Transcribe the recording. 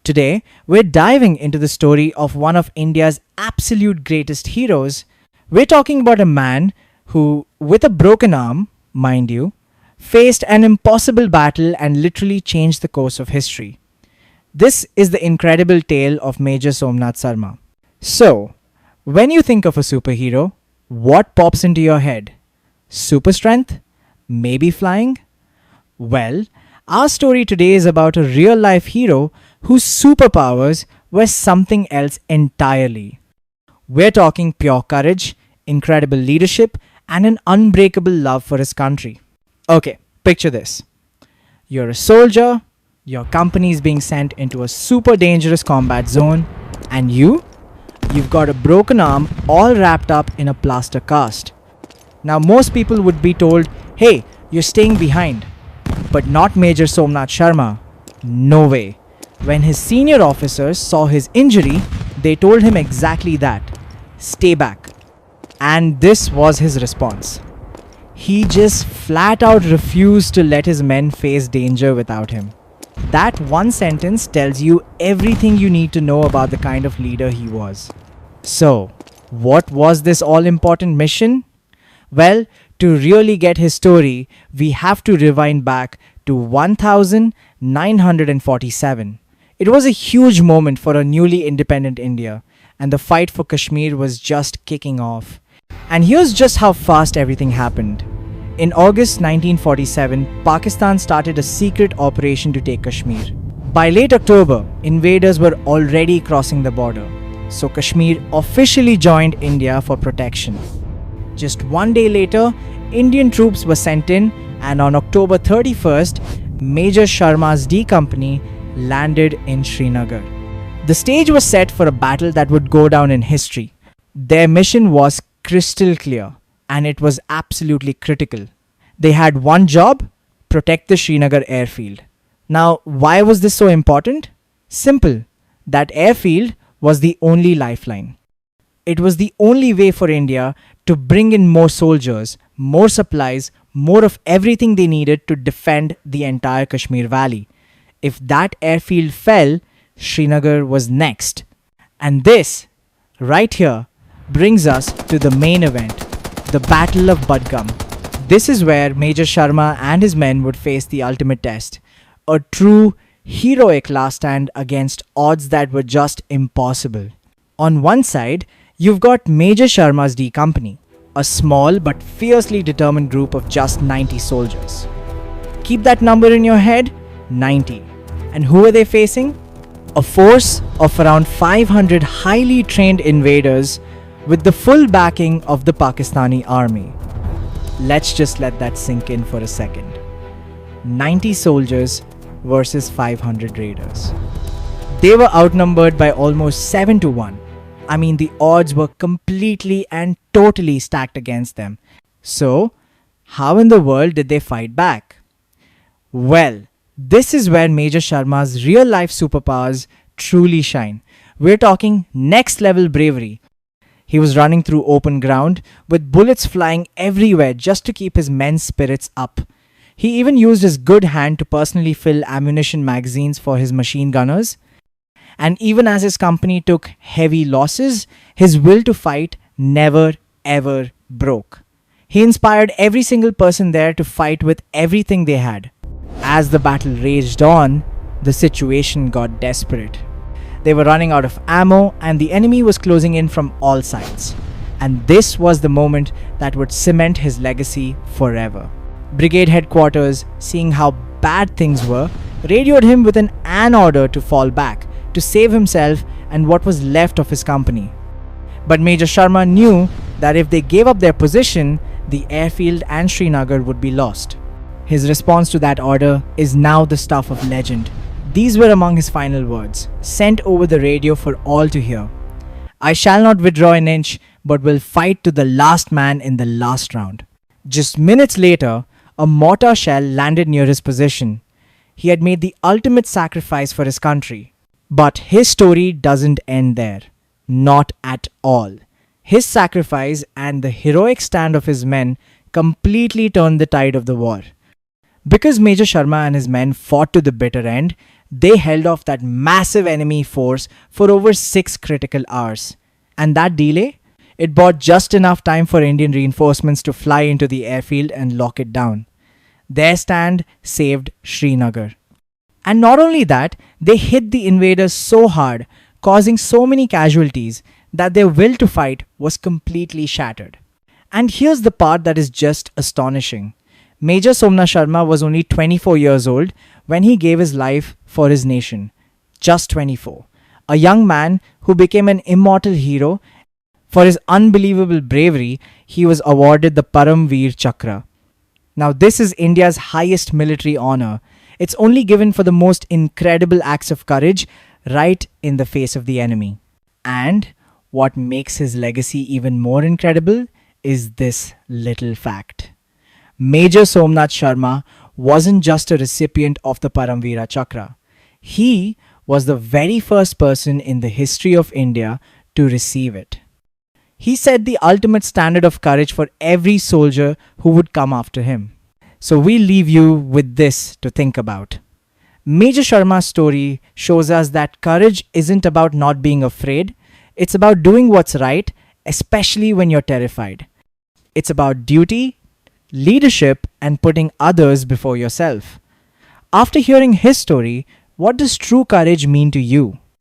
Today, we're diving into the story of one of India's absolute greatest heroes. We're talking about a man who, with a broken arm, mind you, faced an impossible battle and literally changed the course of history. This is the incredible tale of Major Somnath Sharma. So, when you think of a superhero, what pops into your head? Super strength? Maybe flying? Well, our story today is about a real life hero whose superpowers were something else entirely. We're talking pure courage, incredible leadership, and an unbreakable love for his country. Okay, picture this. You're a soldier, your company is being sent into a super dangerous combat zone, and you've got a broken arm all wrapped up in a plaster cast. Now, most people would be told, hey, you're staying behind. But not Major Somnath Sharma. No way. When his senior officers saw his injury, they told him exactly that. Stay back. And this was his response. He just flat out refused to let his men face danger without him. That one sentence tells you everything you need to know about the kind of leader he was. So, what was this all-important mission? Well, to really get his story, we have to rewind back to 1947. It was a huge moment for a newly independent India, and the fight for Kashmir was just kicking off. And here's just how fast everything happened. In August 1947, Pakistan started a secret operation to take Kashmir. By late October, invaders were already crossing the border, so Kashmir officially joined India for protection. Just one day later, Indian troops were sent in, and on October 31st, Major Sharma's D Company landed in Srinagar. The stage was set for a battle that would go down in history. Their mission was crystal clear, and it was absolutely critical. They had one job: protect the Srinagar airfield. Now, why was this so important? Simple. That airfield was the only lifeline. It was the only way for India to bring in more soldiers, more supplies, more of everything they needed to defend the entire Kashmir Valley. If that airfield fell, Srinagar was next. And this, right here, brings us to the main event, the Battle of Badgam. This is where Major Sharma and his men would face the ultimate test, a true heroic last stand against odds that were just impossible. On one side, you've got Major Sharma's D Company, a small but fiercely determined group of just 90 soldiers. Keep that number in your head, 90. And who are they facing? A force of around 500 highly trained invaders with the full backing of the Pakistani army. Let's just let that sink in for a second. 90 soldiers versus 500 raiders. They were outnumbered by almost 7 to 1. I mean, the odds were completely and totally stacked against them. So, how in the world did they fight back? Well, this is where Major Sharma's real-life superpowers truly shine. We're talking next-level bravery. He was running through open ground with bullets flying everywhere just to keep his men's spirits up. He even used his good hand to personally fill ammunition magazines for his machine gunners. And even as his company took heavy losses, his will to fight never ever broke. He inspired every single person there to fight with everything they had. As the battle raged on, the situation got desperate. They were running out of ammo and the enemy was closing in from all sides. And this was the moment that would cement his legacy forever. Brigade headquarters, seeing how bad things were, radioed him with an order to fall back, to save himself and what was left of his company. But Major Sharma knew that if they gave up their position, the airfield and Srinagar would be lost. His response to that order is now the stuff of legend. These were among his final words, sent over the radio for all to hear. I shall not withdraw an inch, but will fight to the last man in the last round. Just minutes later, a mortar shell landed near his position. He had made the ultimate sacrifice for his country. But his story doesn't end there. Not at all. His sacrifice and the heroic stand of his men completely turned the tide of the war. Because Major Sharma and his men fought to the bitter end, They held off that massive enemy force for over 6 critical hours. And that delay? It bought just enough time for Indian reinforcements to fly into the airfield and lock it down. Their stand saved Srinagar. And not only that, they hit the invaders so hard, causing so many casualties, that their will to fight was completely shattered. And here's the part that is just astonishing. Major Somnath Sharma was only 24 years old when he gave his life for his nation. Just 24. A young man who became an immortal hero. For his unbelievable bravery, he was awarded the Param Vir Chakra. Now, this is India's highest military honor. It's only given for the most incredible acts of courage right in the face of the enemy. And what makes his legacy even more incredible is this little fact. Major Somnath Sharma wasn't just a recipient of the Param Vir Chakra. He was the very first person in the history of India to receive it. He set the ultimate standard of courage for every soldier who would come after him. So we leave you with this to think about. Major Sharma's story shows us that courage isn't about not being afraid. It's about doing what's right, especially when you're terrified. It's about duty, leadership, and putting others before yourself. After hearing his story, what does true courage mean to you?